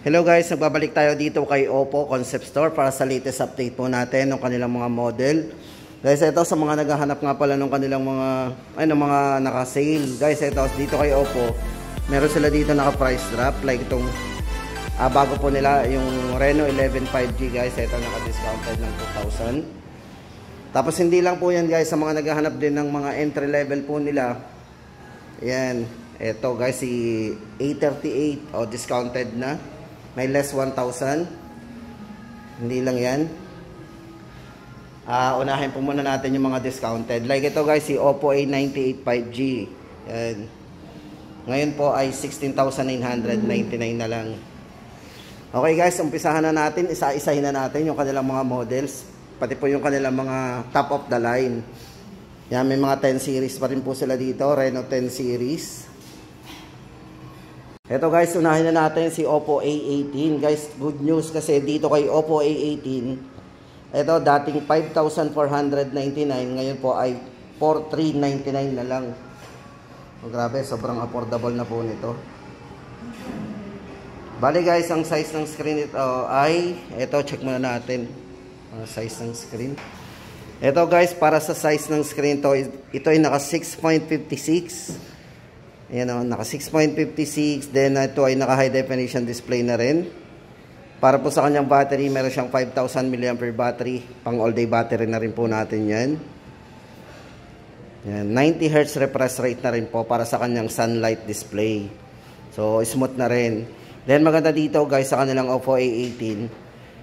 Hello guys, nagbabalik tayo dito kay Oppo Concept Store para sa latest update po natin ng kanilang mga model. Guys, ito sa mga naghahanap nga pala ng kanilang mga naka-sale. Guys, ito dito kay Oppo, meron sila dito naka-price drop like itong bago po nila yung Reno 11 5G guys. Ito naka-discounted ng 2,000. Tapos hindi lang po yan guys, sa mga naghahanap din ng mga entry level po nila. Ayan, ito guys si A38 discounted na. May less 1,000. Hindi lang yan. Unahin po muna natin yung mga discounted. Like ito guys, si Oppo A98 5G. Yan. Ngayon po ay 16,999 na lang. Okay guys, umpisahan na natin. Isa-isahin na natin yung kanilang mga models. Pati po yung kanilang mga top of the line. Yan, may mga 10 series pa rin po sila dito. Reno 10 series. Ito guys, unahin na natin si Oppo A18. Guys, good news kasi dito kay Oppo A18, ito dating 5,499, ngayon po ay 4,399 na lang. Grabe, sobrang affordable na po nito. Bali guys, ang size ng screen ito ay, ito check muna natin. Size ng screen. Ito guys, para sa size ng screen to, ito ay naka 6.56. Ayan o, naka 6.56. Then ito ay naka high definition display na rin. Para po sa kanyang battery, meron siyang 5,000 mAh battery. Pang all day battery na rin po natin yan. Ayan, 90 Hz refresh rate na rin po para sa kanyang sunlight display. So smooth na rin. Then maganda dito guys sa kanilang Oppo A18.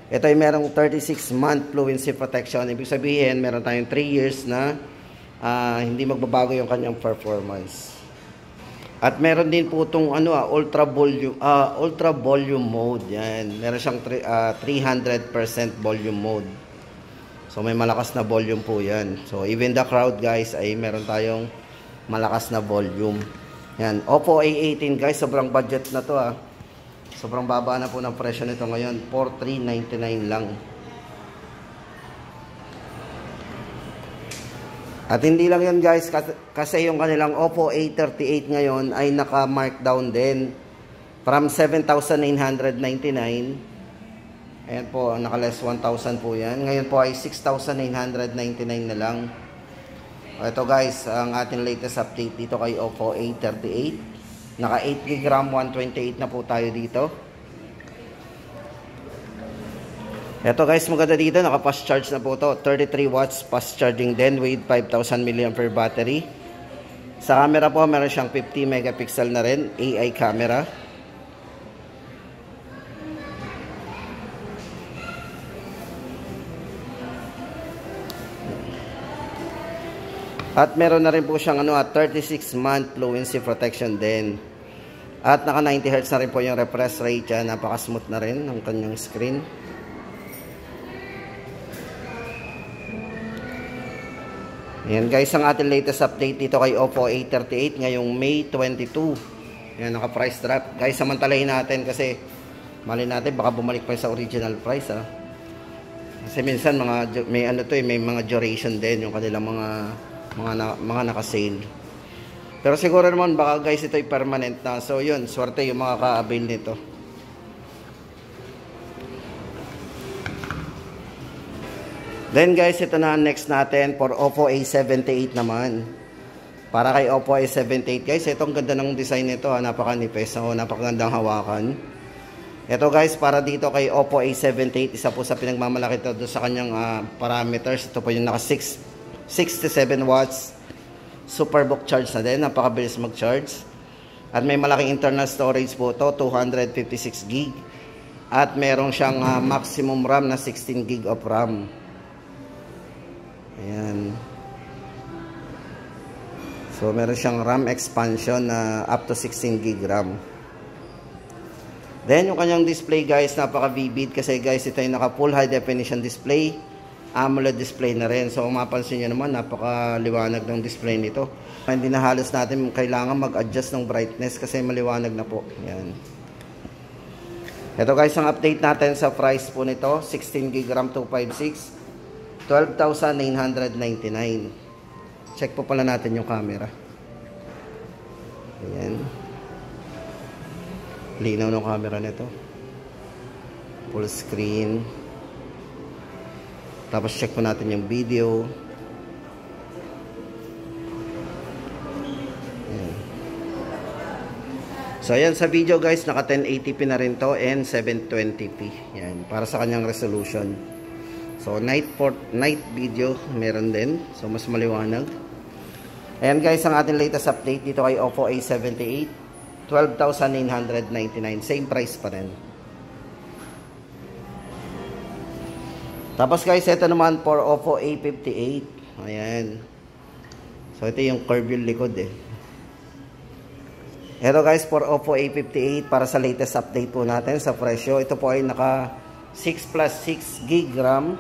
Ito ay merong 36-month fluency protection. Ibig sabihin, meron tayong 3 years na hindi magbabago yung kanyang performance. At meron din po itong ultra volume mode. Yan. Meron siyang 300% volume mode. So may malakas na volume po yan. So even the crowd guys ay meron tayong malakas na volume. Yan. Oppo A18 guys, sobrang budget na to . Sobrang baba na po ng presyo nito ngayon. 4,399 lang. At hindi lang yun guys, kasi yung kanilang Oppo A38 ngayon ay naka-markdown din. From 7,999. Ayan po, naka-less 1,000 po yan. Ngayon po ay 6,999 na lang. Ito guys, ang ating latest update dito kay Oppo A38. Naka 8GB RAM, 128 na po tayo dito. Ito guys, maganda dito, naka fast charge na po to. 33 watts fast charging din with 5,000 mAh battery. Sa camera po, meron siyang 50 megapixel na rin, AI camera. At meron na rin po siyang 36-month fluency protection din. At naka 90 Hz na rin po yung refresh rate yan. Napaka-smooth na rin ng kanyang screen. Ayan guys, ang ating latest update dito kay Oppo A38 ngayong May 22. Ayan, naka-price drop. Guys, samantalahin natin kasi mali natin baka bumalik pa sa original price . Kasi minsan may mga duration din yung kanilang mga naka-sale. Pero siguro naman baka guys ito ay permanent na. So yun, swerte yung mga ka-avail nito. Then guys, ito na next natin for Oppo A78 naman. Para kay Oppo A78 guys, ito ang ganda ng design nito. Napakanipis, napakagandang hawakan. Ito guys, para dito kay Oppo A78, isa po sa pinagmamalaki ito doon sa kanyang parameters. Ito po yung naka 67 watts Superbook charge na din. Napakabilis mag-charge. At may malaking internal storage po ito, 256GB. At meron siyang maximum RAM na 16GB of RAM. Ayan. So meron siyang RAM expansion na up to 16GB RAM. Then yung kanyang display guys, napaka-vivid kasi guys ito ay naka full high definition display, AMOLED display na rin. So kung mapansin nyo naman, napaka-liwanag ng display nito. Hindi na halos natin kailangan mag-adjust ng brightness kasi maliwanag na po. Ayan. Ito guys, ang update natin sa price po nito, 16GB RAM 256, 12,999. Check po pala natin yung camera. Ayan. Linaw ng camera nito. Full screen. Tapos check po natin yung video. Ayan. So ayan sa video guys, naka 1080p na rin to and 720p. Yan, para sa kanyang resolution. So night video meron din. So mas maliwanag. Ayan guys, ang ating latest update dito kay Oppo A78, 12,999, same price pa rin. Tapos guys, ito naman for Oppo A58. Ayan. So ito yung curve yung likod eh. Ito guys, for Oppo A58, para sa latest update po natin sa presyo, ito po ay naka 6 plus 6 gig RAM,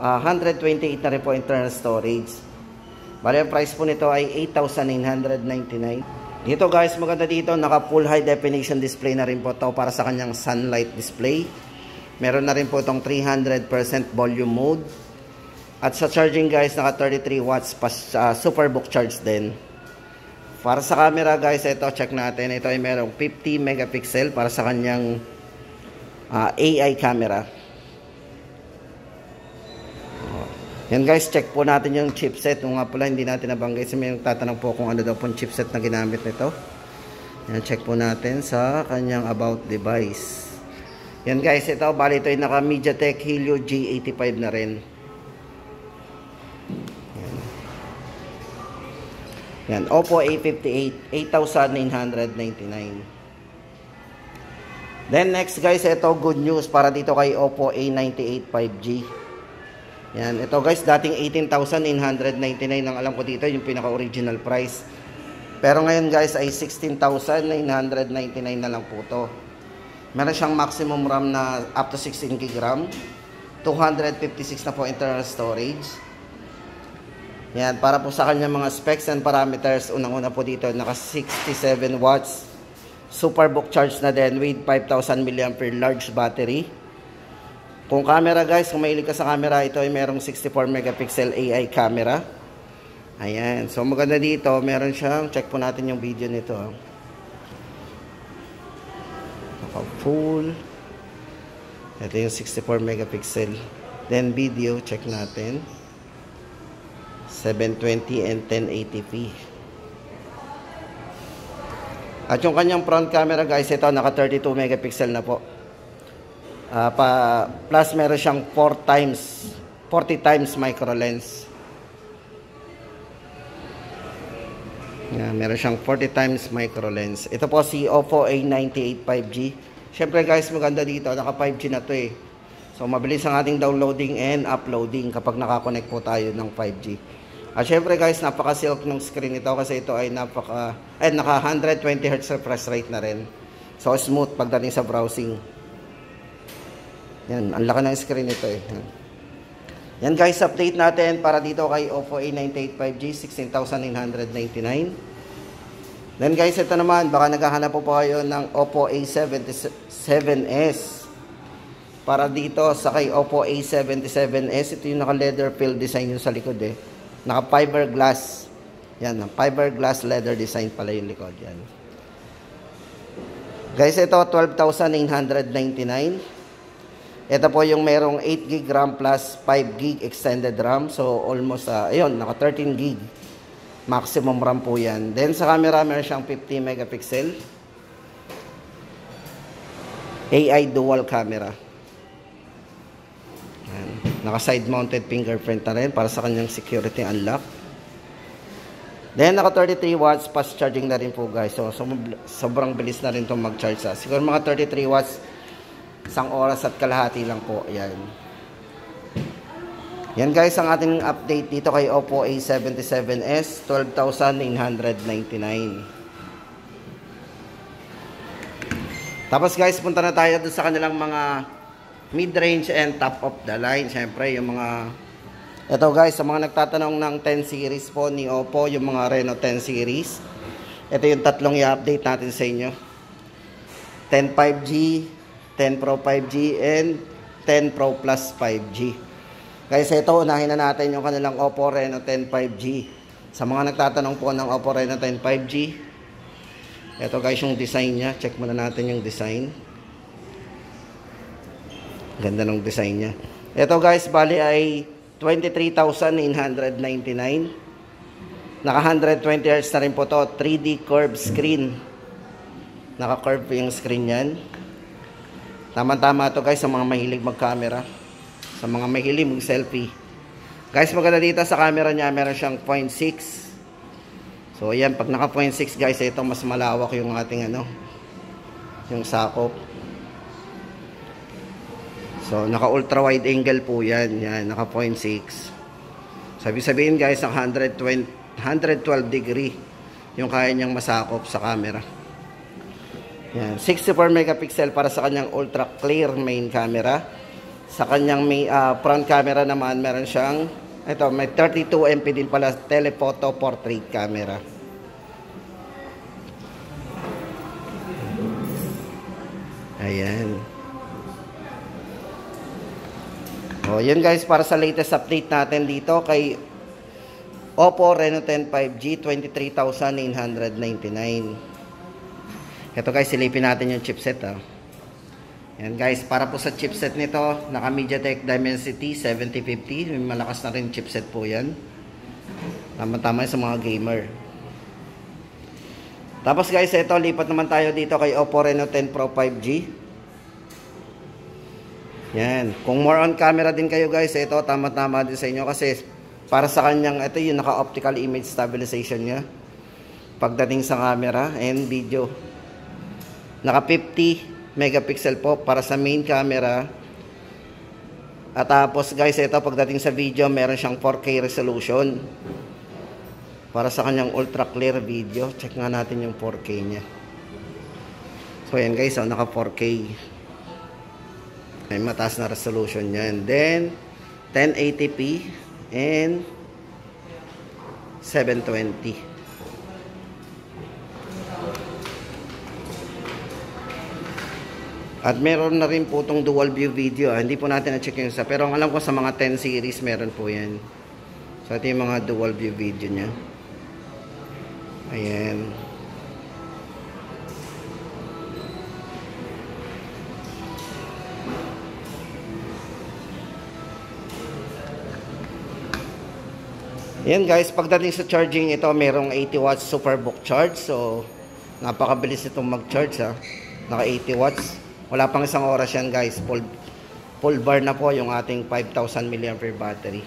128 na rin po internal storage. Bali, ang price po nito ay 8,999. Dito guys, maganda dito, naka full high definition display na rin po ito para sa kanyang sunlight display. Meron na rin po itong 300% volume mode. At sa charging guys, naka 33 watts pa Superbook charge din. Para sa camera guys, ito check natin. Ito ay merong 50 megapixel para sa kanyang AI camera. Yan guys, check po natin yung chipset. Kung nga pala hindi natin nabanggit, may tatanong po kung ano daw pong chipset na ginamit nito. Yan, check po natin sa kanyang about device. Yan guys, ito bali ito ay naka MediaTek Helio G85 na rin. Yan, Oppo A58, 8,999. Then next guys, ito good news para dito kay Oppo A98 5G. Yan, ito guys, dating 18,999 ang alam ko dito, yung pinaka-original price. Pero ngayon guys ay 16,999 na lang po to. Meron siyang maximum RAM na up to 16 GB RAM, 256 na po internal storage. Yan, para po sa kanya mga specs and parameters, unang-una po dito, naka 67 watts, Superbook charge na din with 5,000 mAh large battery. Kung camera guys, kung mahilig ka sa camera, ito ay merong 64 megapixel AI camera. Ayan, so maganda dito, meron siyang, check po natin yung video nito. Naka full. Ito yung 64 megapixel. Then video, check natin. 720 and 1080p. At yung kanyang front camera guys, ito naka 32 megapixel na po. Plus meron siyang 40 times micro lens. Yan, meron siyang 40 times micro lens. Ito po si Oppo A98 5G. Syempre guys, maganda dito, naka 5G na to eh. So mabilis ang ating downloading and uploading kapag nakakonect po tayo ng 5G. At syempre guys, napaka-silk ng screen ito kasi ito ay naka 120 Hz refresh rate na rin. So smooth pagdating sa browsing. Yan, ang laki ng screen nito eh. Yan guys, update natin para dito kay Oppo A98 5G, 16,999. Then guys, ito naman, baka naghahanap po kayo ng Oppo A77s. Para dito sa kay Oppo A77s, ito yung naka-leather fill design yung sa likod eh. Naka-fiberglass. Yan, fiberglass leather design pala yung likod. Yan. Guys, ito 12,999. Ito po yung merong 8 GB RAM plus 5 GB extended RAM. So, almost, ayun, naka 13 GB. Maximum RAM po yan. Then, sa camera, meron siyang 50 megapixel. AI dual camera. Yan. Naka side mounted fingerprint na rin para sa kanyang security unlock. Then, naka 33 watts fast charging na rin po guys. So sobrang bilis na rin itong mag-charge. Siguro mga 33 watts, isang oras at kalahati lang po. Ayan. Yan guys, ang ating update dito kay Oppo A77s, 12,999. Tapos guys, punta na tayo dun sa kanilang mga mid-range and top of the line. Siyempre, yung mga... Ito guys, sa mga nagtatanong ng 10 series po ni Oppo, yung mga Reno 10 series. Ito yung tatlong i-update natin sa inyo. 10 5G, 10 Pro 5G, and 10 Pro Plus 5G. Guys, ito, unahin na natin yung kanilang Oppo Reno 10 5G. Sa mga nagtatanong po ng Oppo Reno 10 5G, ito guys yung design niya. Check muna natin yung design. Ganda ng design niya. Ito guys, bali ay 23,999. Naka 120 Hz na rin po to. 3D curved screen. Naka-curve yung screen yan. Tama-tama to guys sa mga mahilig mag-camera. Sa mga mahilig mag-selfie. Guys, maganda dito sa camera niya, meron siyang 0.6. So, ayan, pag naka 0.6 guys, ito mas malawak yung ating ano, yung sakop. So, naka ultra wide angle po yan. Yan, naka 0.6. Sabihin guys, ang 112 degree yung kaya niyang masakop sa camera. Yan, 64 megapixel para sa kanyang ultra clear main camera. Sa kanyang may, front camera naman, meron siyang, ito, may 32 MP din pala telephoto portrait camera. Ayan. O, yun guys, para sa latest update natin dito kay Oppo Reno 10 5G, 23,999. Ito guys, silipin natin yung chipset. Yan guys, para po sa chipset nito, naka MediaTek Dimensity 7050. May malakas na rin chipset po yan. Tama-tama sa mga gamer. Tapos guys, ito, lipat naman tayo dito kay Oppo Reno 10 Pro 5G. Yan. Kung more on camera din kayo guys, ito, tama-tama din sa inyo. Kasi para sa kanyang, ito yung naka-optical image stabilization niya. Pagdating sa camera and video. Naka 50 megapixel po para sa main camera. At tapos guys, ito pagdating sa video, meron siyang 4K resolution. Para sa kanyang ultra clear video. Check nga natin yung 4K niya. So yan guys, naka 4K. May mataas na resolution yan. Then 1080p and 720. At meron na rin po itong dual view video. Hindi po natin na-check yung isa. Pero ang alam ko sa mga 10 series, meron po yan. So ito yung mga dual view video niya. Ayan. Ayan guys, pagdating sa charging ito, merong 80 watts superbook charge. So, napakabilis itong mag-charge ha. Naka 80 watts. Wala pang isang oras yan guys. Full bar na po yung ating 5,000 mAh battery.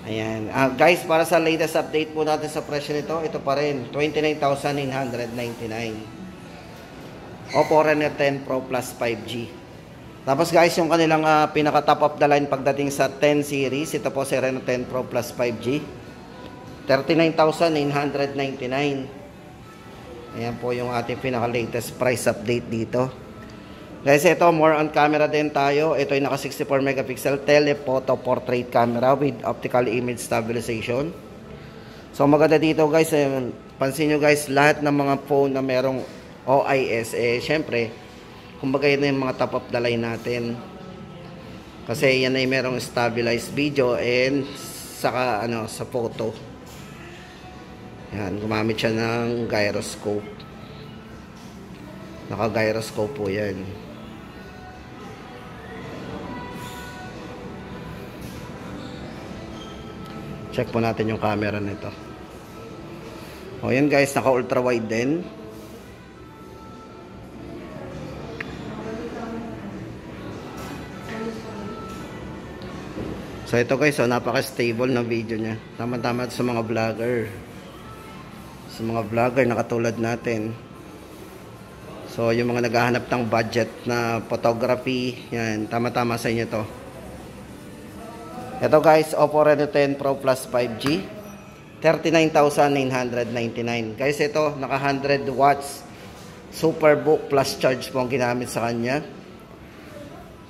Ayan. Guys, para sa latest update po natin sa presyo nito, ito pa rin. 29,999. Oppo Reno 10 Pro Plus 5G. Tapos guys, yung kanilang pinaka top of the line pagdating sa 10 series, ito po si Reno 10 Pro Plus 5G. 39,999. Ayan po yung ating pinaka latest price update dito. Guys, ito more on camera din tayo. Ito ay naka 64 megapixel telephoto portrait camera with optical image stabilization. So maganda dito guys, pansin nyo guys, lahat ng mga phone na merong OIS, syempre, kumbaga yun na yung mga top of the line natin. Kasi yan ay merong stabilized video and saka sa photo. Yan, gumamit siya ng gyroscope. Naka-gyroscope po yan. Check po natin yung camera nito. O yan guys, naka ultra wide din. So ito guys, napaka-stable na video niya. Tama-tama sa mga vlogger. Sa mga vlogger na katulad natin. So yung mga naghahanap ng budget na photography, yan, tama-tama sa inyo to. Ito guys, Oppo Reno 10 Pro Plus 5G, 39,999. Guys, ito, naka 100 watts Superbook plus charge po ang ginamit sa kanya.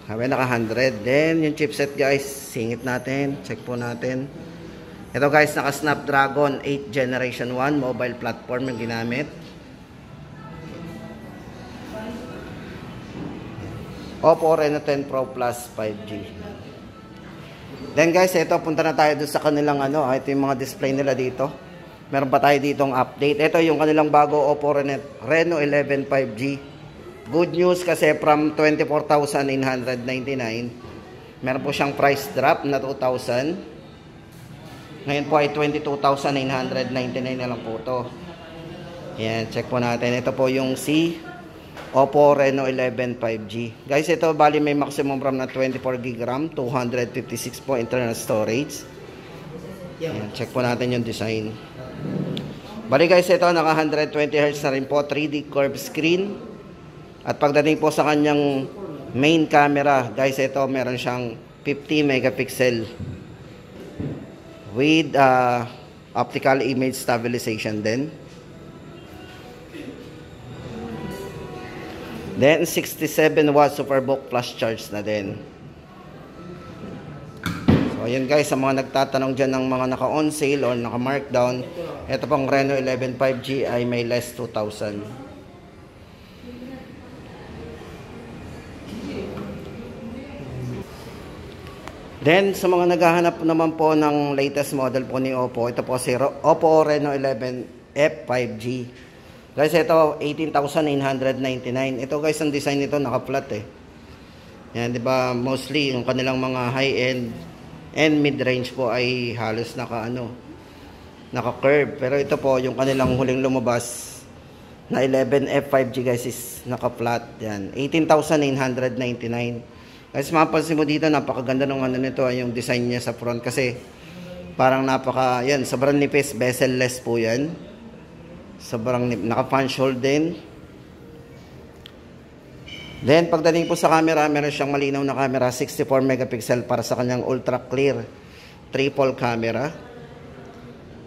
Sabi, naka 100. Then, yung chipset guys, singit natin, check po natin. Ito guys, naka Snapdragon 8 Generation 1 mobile platform yung ginamit. Oppo Reno 10 Pro Plus 5G. Then guys, ito, punta na tayo doon sa kanilang ito yung mga display nila dito. Meron pa tayo ditong update. Ito yung kanilang bago Oppo Reno 11 5G. Good news kasi from 24,999, meron po siyang price drop na 2,000. Ngayon po ay 22,999 na lang po to. Yan, check po natin. Ito po yung Oppo Reno 11 5G. Guys, ito bali may maximum RAM na 24GB RAM, 256 po internal storage. Yan, check po natin yung design. Bali guys, ito naka 120Hz na rin po, 3D curved screen. At pagdating po sa kanyang main camera, guys, ito meron siyang 50 megapixel with optical image stabilization din. Then 67 watts Superbook flash charge na din. So ayan guys, sa mga nagtatanong dyan ng mga naka-on sale or naka-markdown, ito pong Reno 11 5G ay may less 2,000. Then, sa mga naghahanap naman po ng latest model po ni Oppo, ito po si Oppo Reno 11F 5G. Guys, ito 18,999. Ito guys, ang design nito naka-flat eh. Yan, 'di ba? Mostly yung kanilang mga high-end and mid-range po ay halos naka-curve. Pero ito po yung kanilang huling lumabas na 11F 5G guys is naka-flat. Yan, 18,999. Guys, mapapansin mo dito, napakaganda ng nito, yung design niya sa front kasi parang sobrang nipis, bezel-less po yan. Sobrang naka-punch hole din. Then, pagdating po sa camera, meron siyang malinaw na camera, 64 megapixel para sa kanyang ultra clear triple camera.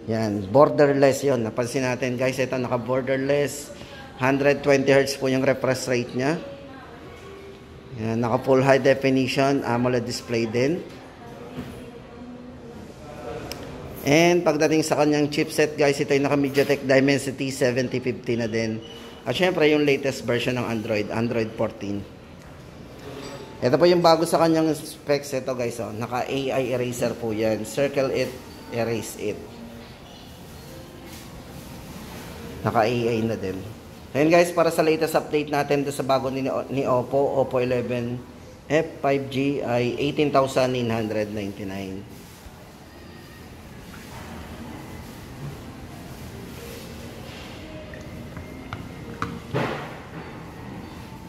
Yan, borderless yon. Napansin natin guys, ito naka-borderless. 120Hz po yung refresh rate niya. Yan, naka full high definition AMOLED display din. And pagdating sa kanyang chipset guys, ito ay naka MediaTek Dimensity 7050 na din. At syempre yung latest version ng Android 14. Ito po yung bago sa kanyang specs. Ito guys, naka AI eraser po yan. Circle it, erase it. Naka AI na din. Ayan guys, para sa latest update natin sa bago ni Oppo 11 F 5G ay 18,999.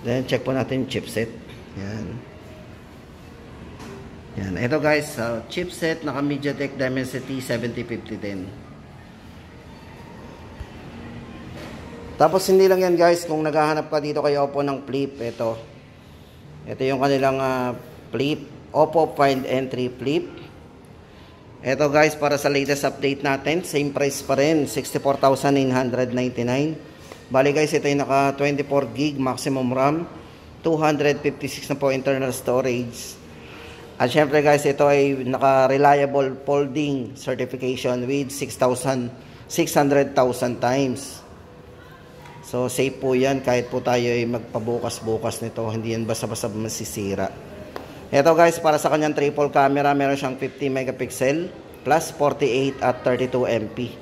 Then check po natin chipset. Yan. Yan. Ito guys, chipset naka MediaTek Dimensity 7050 din. Tapos hindi lang yan guys, kung naghahanap ka dito kay Oppo ng flip, ito yung kanilang flip, Oppo Find Entry flip. Ito guys, para sa latest update natin, same price pa rin, 64,999. Bali guys, ito yung naka 24GB maximum RAM, 256 na po internal storage. At syempre guys, ito ay naka reliable folding certification with 600,000 times. So, safe po yan kahit po tayo ay magpabukas-bukas nito. Hindi yan basta-basta masisira. Ito guys, para sa kanyang triple camera, meron siyang 50 megapixel plus 48 at 32 MP.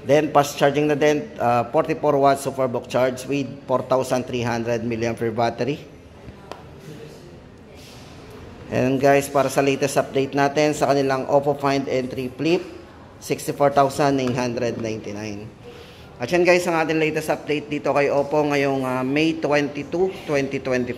Then, fast charging na din, 44 watts Superbook charge with 4,300 mAh battery. And guys, para sa latest update natin sa kanilang Oppo Find Entry Flip, 64,999. At yan guys, ang ating latest update dito kay Oppo ngayong May 22, 2024.